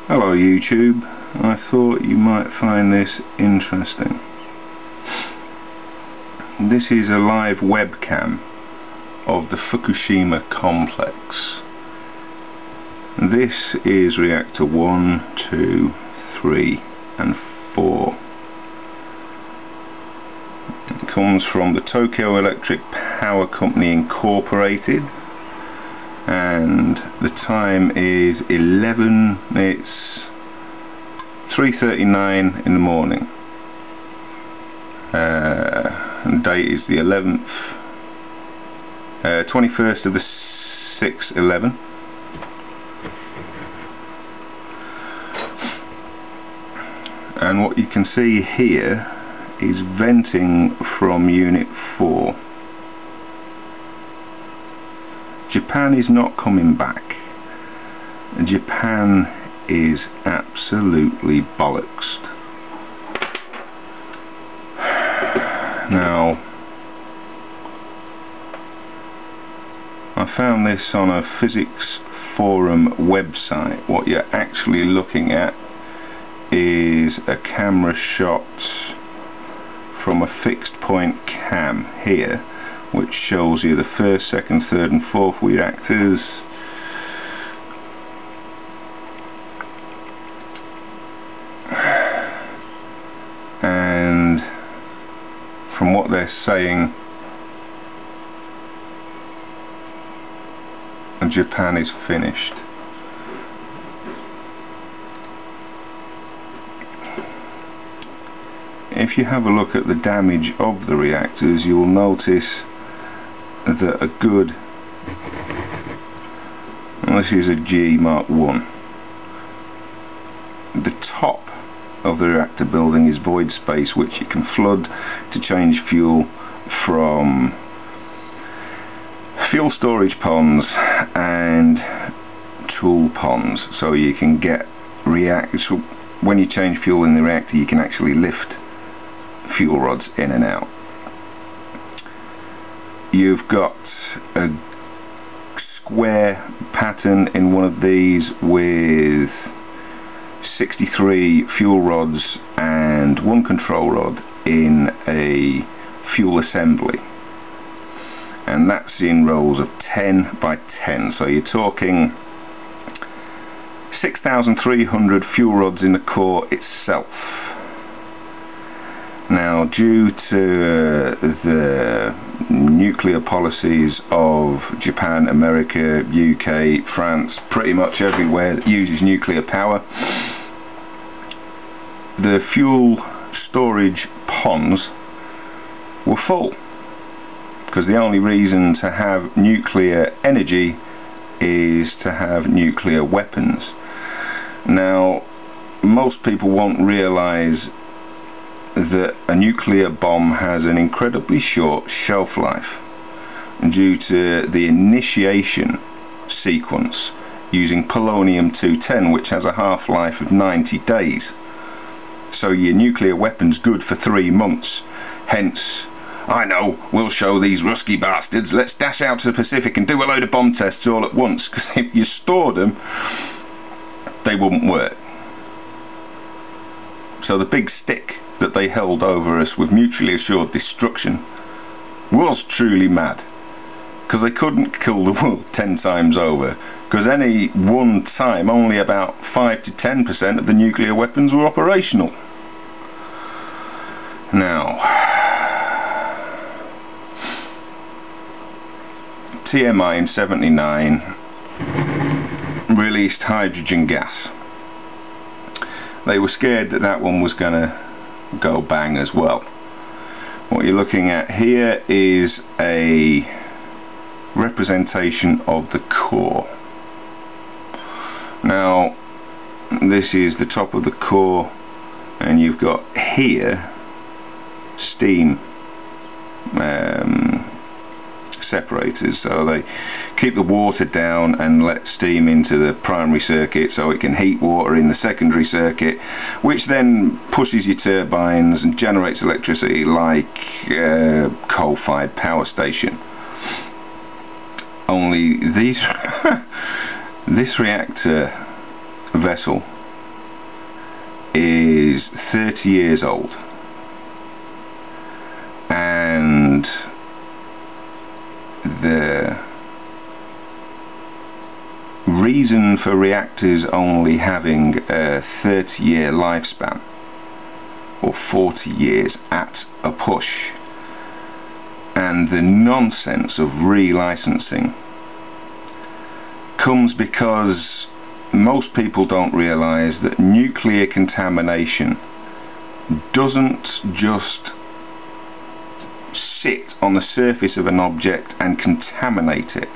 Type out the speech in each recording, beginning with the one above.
Hello YouTube, I thought you might find this interesting. This is a live webcam of the Fukushima complex. This is reactor 1, 2, 3 and 4. It comes from the Tokyo Electric Power Company Incorporated, and the time is 3:39 in the morning. And date is the 11th, 21st of the 6th, 11. And what you can see here is venting from Unit 4. Japan is not coming back. Japan is absolutely bollocksed. Now, I found this on a physics forum website. What you're actually looking at is a camera shot from a fixed point cam here, which shows you the first, second, third and fourth reactors. And from what they're saying, Japan is finished. If you have a look at the damage of the reactors, you will notice that a good, and this is a G Mark 1, the top of the reactor building is void space, which you can flood to change fuel from fuel storage ponds and tool ponds, so you can get when you change fuel in the reactor, you can actually lift fuel rods in and out. You've got a square pattern in one of these with 63 fuel rods and one control rod in a fuel assembly, and that's in rows of 10 by 10, so you're talking 6,300 fuel rods in the core itself. Now, due to the nuclear policies of Japan, America, UK, France, pretty much everywhere that uses nuclear power, the fuel storage ponds were full, because the only reason to have nuclear energy is to have nuclear weapons. Now, most people won't realise that a nuclear bomb has an incredibly short shelf life due to the initiation sequence using polonium-210, which has a half-life of 90 days. So your nuclear weapon's good for 3 months. Hence, I know, we'll show these rusky bastards, let's dash out to the Pacific and do a load of bomb tests all at once, because if you stored them, they wouldn't work. So the big stick that they held over us with mutually assured destruction was truly mad, because they couldn't kill the world 10 times over, because any one time only about 5 to 10% of the nuclear weapons were operational. Now, TMI in '79 released hydrogen gas. They were scared that that one was going to go bang as well. What you're looking at here is a representation of the core. Now, this is the top of the core, and you've got here steam separators, so they keep the water down and let steam into the primary circuit so it can heat water in the secondary circuit, which then pushes your turbines and generates electricity like a coal-fired power station. Only these this reactor vessel is 30 years old, and the reason for reactors only having a 30-year lifespan, or 40 years at a push, and the nonsense of relicensing, comes because most people don't realise that nuclear contamination doesn't just sit on the surface of an object and contaminate it.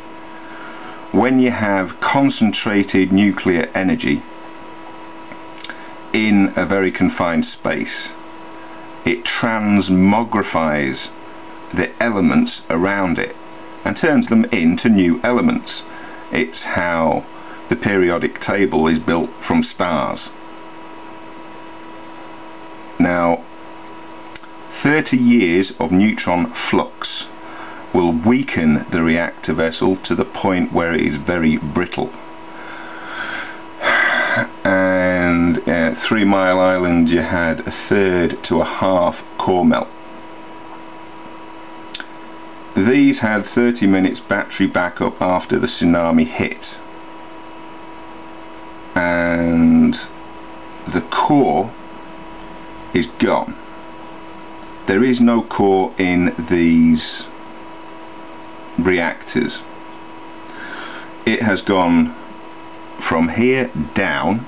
When you have concentrated nuclear energy in a very confined space, it transmogrifies the elements around it and turns them into new elements. It's how the periodic table is built from stars. Now, 30 years of neutron flux will weaken the reactor vessel to the point where it is very brittle. And at 3 Mile Island you had a third to a half core melt. These had 30 minutes battery backup after the tsunami hit, and the core is gone. There is no core in these reactors. It has gone from here down.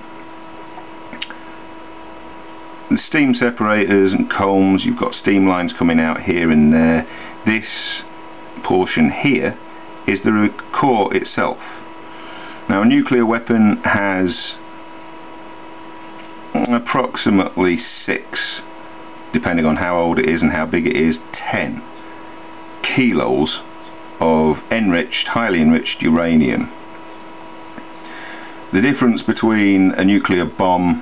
The steam separators and combs, you've got steam lines coming out here and there. This portion here is the core itself. Now, a nuclear weapon has approximately 6, depending on how old it is and how big it is, 10 kilos of enriched, highly enriched uranium. The difference between a nuclear bomb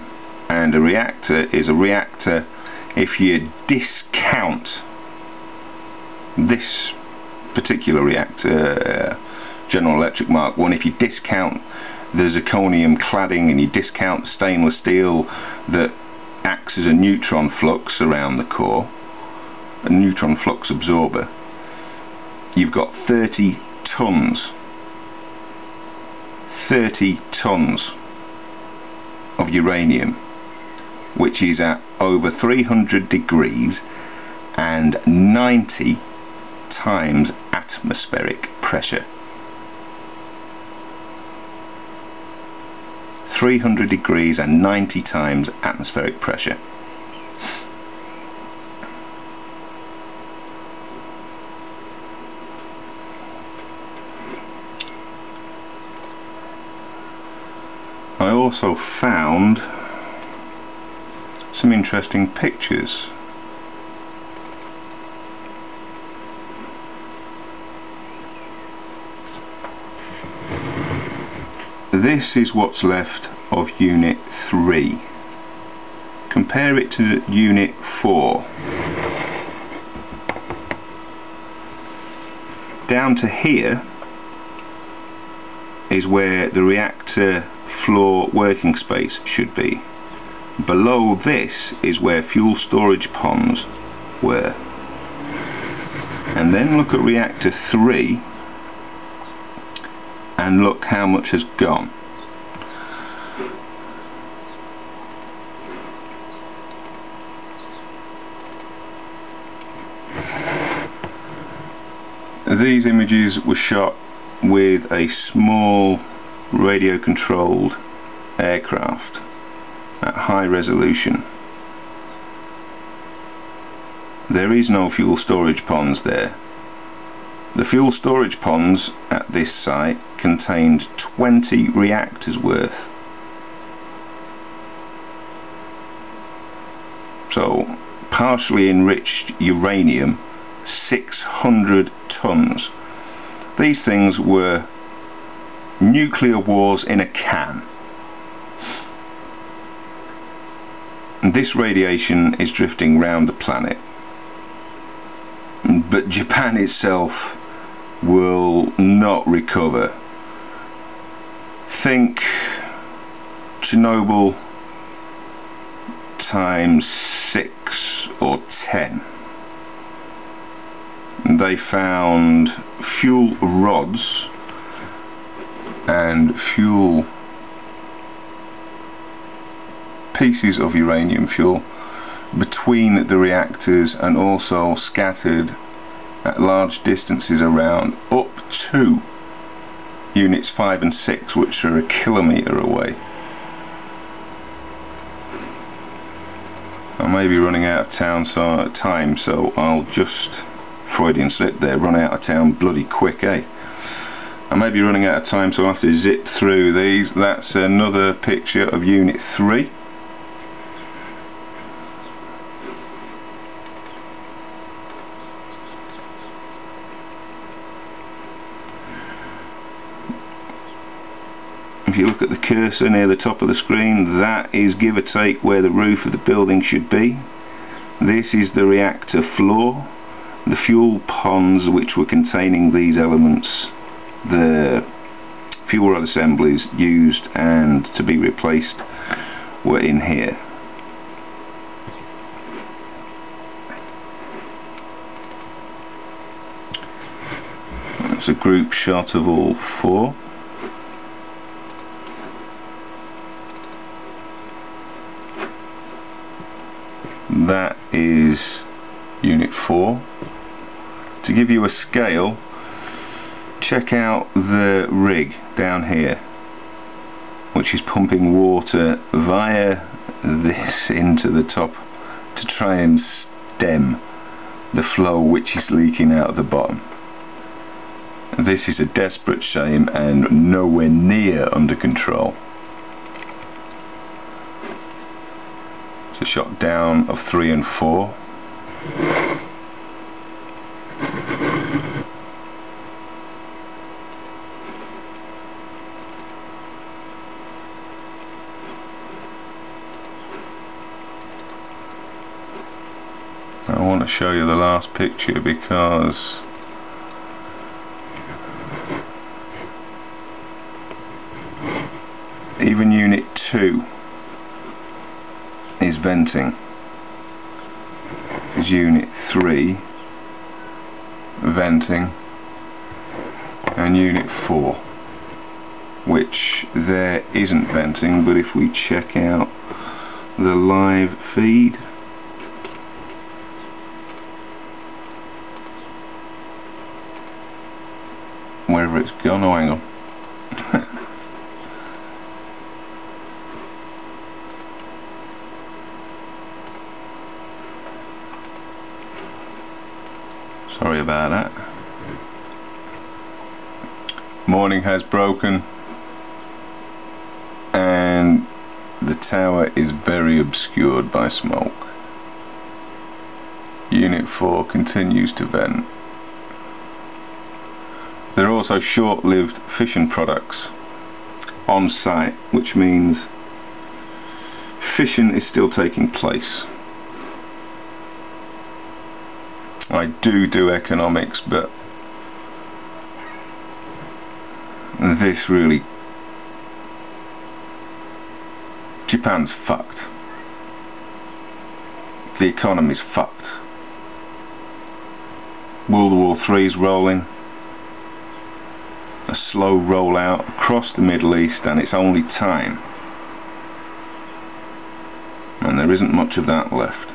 and a reactor is a reactor, if you discount this particular reactor, General Electric Mark 1, if you discount the zirconium cladding and you discount stainless steel that acts as a neutron flux around the core, a neutron flux absorber, you've got 30 tons of uranium, which is at over 300 degrees and 90 times atmospheric pressure. 300 degrees and 90 times atmospheric pressure. I also found some interesting pictures. This is what's left of Unit 3. Compare it to Unit 4. Down to here is where the reactor floor working space should be. Below this is where fuel storage ponds were. And then look at Reactor 3 and look how much has gone. These images were shot with a small radio controlled aircraft at high resolution. There is no fuel storage ponds there. The fuel storage ponds at this site contained 20 reactors worth. So, partially enriched uranium, 600 tons. These things were nuclear wars in a can. And this radiation is drifting round the planet. But Japan itself will not recover. Think Chernobyl, times 6 or 10. And they found fuel rods and fuel pieces of uranium fuel between the reactors, and also scattered at large distances around, up to units 5 and 6, which are a kilometre away. I may be running out of time, so I'll just, Freudian slip there, run out of town bloody quick, eh? I may be running out of time, so I'll have to zip through these. That's another picture of Unit 3. If you look at the cursor near the top of the screen, that is give or take where the roof of the building should be. This is the reactor floor. The fuel ponds which were containing these elements, the fuel rod assemblies used and to be replaced, were in here. That's a group shot of all 4. That is Unit 4. To give you a scale, check out the rig down here, which is pumping water via this into the top to try and stem the flow which is leaking out of the bottom. This is a desperate shame and nowhere near under control. It's a shot down of 3 and 4. I want to show you the last picture because even Unit 2 is venting. Is Unit 3 venting, and Unit 4, which there isn't venting, but if we check out the live feed, wherever it's gone, oh hang on. Sorry about that. Morning has broken and the tower is very obscured by smoke. Unit 4 continues to vent. There are also short-lived fission products on site, which means fission is still taking place. I do economics, but this really, Japan's fucked. The economy's fucked. World War III's rolling. A slow rollout across the Middle East, and it's only time. And there isn't much of that left.